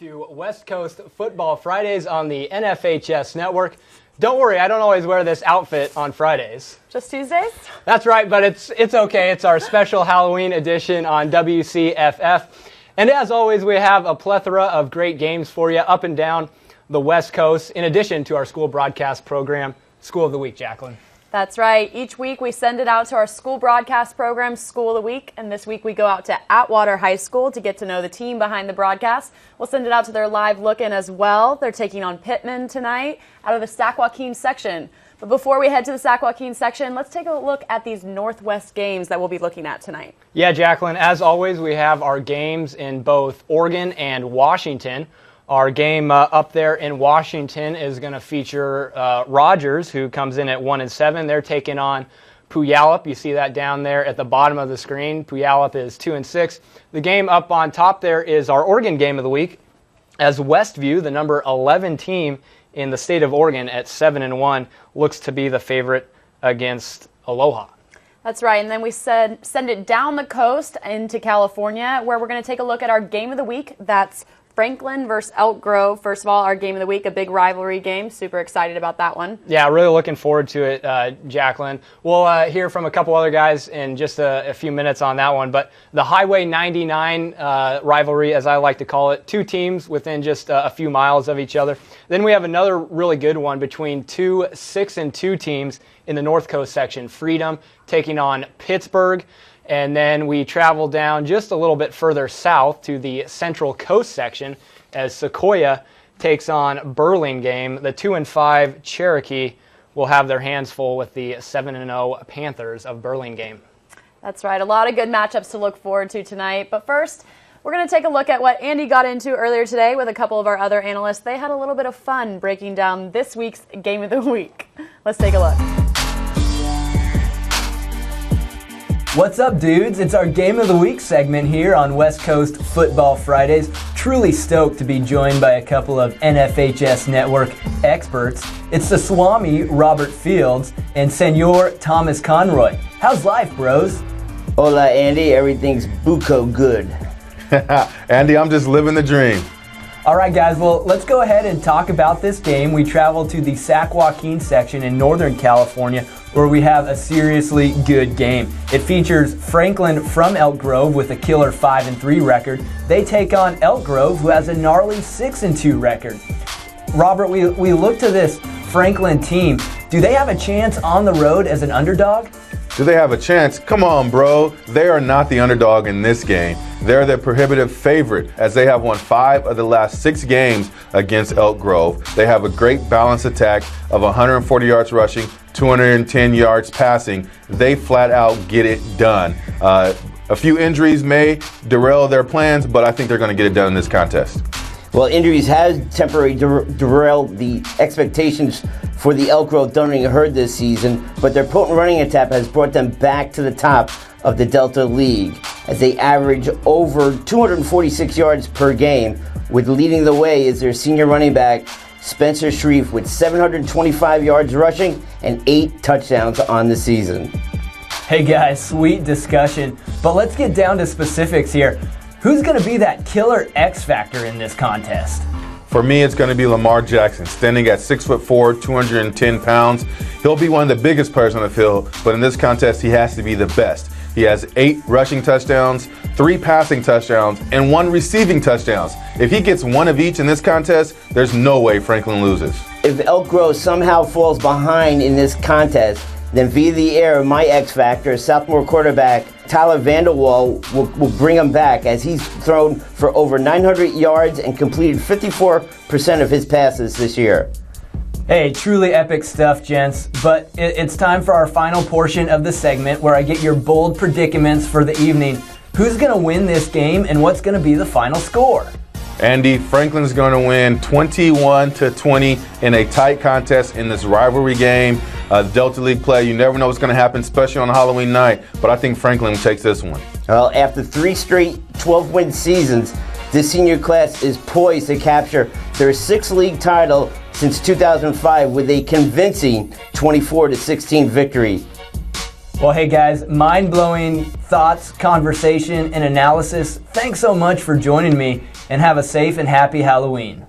to West Coast Football Fridays on the NFHS network. Don't worry, I don't always wear this outfit on Fridays. Just Tuesdays? That's right, but it's okay. It's our special Halloween edition on WCFF. And as always, we have a plethora of great games for you up and down the West Coast, in addition to our school broadcast program, School of the Week, Jacqueline. That's right. Each week we send it out to our school broadcast program, School of the Week, and this week we go out to Atwater High School to get to know the team behind the broadcast. We'll send it out to their live look-in as well. They're taking on Pittman tonight out of the Sac Joaquin section. But before we head to the Sac Joaquin section, let's take a look at these Northwest games that we'll be looking at tonight. Yeah, Jacqueline, as always, we have our games in both Oregon and Washington. Our game up there in Washington is going to feature Rogers, who comes in at 1-7. They're taking on Puyallup. You see that down there at the bottom of the screen. Puyallup is 2-6. The game up on top there is our Oregon game of the week, as Westview, the number 11 team in the state of Oregon at 7-1, looks to be the favorite against Aloha. That's right, and then we send it down the coast into California, where we're going to take a look at our game of the week. That's Franklin versus Elk Grove. First of all, our game of the week, a big rivalry game. Super excited about that one. Yeah, really looking forward to it, Jacqueline. We'll hear from a couple other guys in just a few minutes on that one. But the Highway 99 rivalry, as I like to call it, two teams within just a few miles of each other. Then we have another really good one between two 6-2 teams in the North Coast section. Freedom taking on Pittsburgh. And then we travel down just a little bit further south to the Central Coast section as Sequoia takes on Burlingame. The 2-5 Cherokee will have their hands full with the 7-0 Panthers of Burlingame. That's right. A lot of good matchups to look forward to tonight. But first, we're going to take a look at what Andy got into earlier today with a couple of our other analysts. They had a little bit of fun breaking down this week's Game of the Week. Let's take a look. What's up, dudes? It's our Game of the Week segment here on West Coast Football Fridays. Truly stoked to be joined by a couple of NFHS Network experts. It's the Swami, Robert Fields, and Senor Thomas Conroy. How's life, bros? Hola, Andy. Everything's buco good. Andy, I'm just living the dream. All right, guys, well, let's go ahead and talk about this game. We traveled to the Sac Joaquin section in Northern California, where we have a seriously good game. It features Franklin from Elk Grove with a killer 5-3 record. They take on Elk Grove, who has a gnarly 6-2 record. Robert, we look to this Franklin team. Do they have a chance on the road as an underdog? Do they have a chance? Come on, bro. They are not the underdog in this game. They're the prohibitive favorite, as they have won 5 of the last 6 games against Elk Grove. They have a great balanced attack of 140 yards rushing, 210 yards passing. They flat out get it done. A few injuries may derail their plans, but I think they're going to get it done in this contest. Well, injuries has temporarily derailed the expectations for the Elk Grove Thundering Herd this season, but their potent running attack has brought them back to the top of the Delta League, as they average over 246 yards per game, with leading the way is their senior running back, Spencer Shreve, with 725 yards rushing and 8 touchdowns on the season. Hey guys, sweet discussion, but let's get down to specifics here. Who's going to be that killer X factor in this contest? For me, it's going to be Lamar Jackson, standing at 6'4", 210 pounds. He'll be one of the biggest players on the field, but in this contest, he has to be the best. He has 8 rushing touchdowns, 3 passing touchdowns, and 1 receiving touchdowns. If he gets 1 of each in this contest, there's no way Franklin loses. If Elk Grove somehow falls behind in this contest, then via the air, my X factor, sophomore quarterback Tyler Vanderwall, will bring him back, as he's thrown for over 900 yards and completed 54% of his passes this year. Hey, truly epic stuff, gents. But it's time for our final portion of the segment, where I get your bold predicaments for the evening. Who's going to win this game, and what's going to be the final score? Andy, Franklin's going to win 21-20 in a tight contest in this rivalry game. Delta League play, you never know what's going to happen, especially on Halloween night, but I think Franklin takes this one. Well, after 3 straight 12-win seasons, this senior class is poised to capture their 6th league title since 2005 with a convincing 24-16 victory. Well, hey guys, mind-blowing thoughts, conversation, and analysis. Thanks so much for joining me. and have a safe and happy Halloween.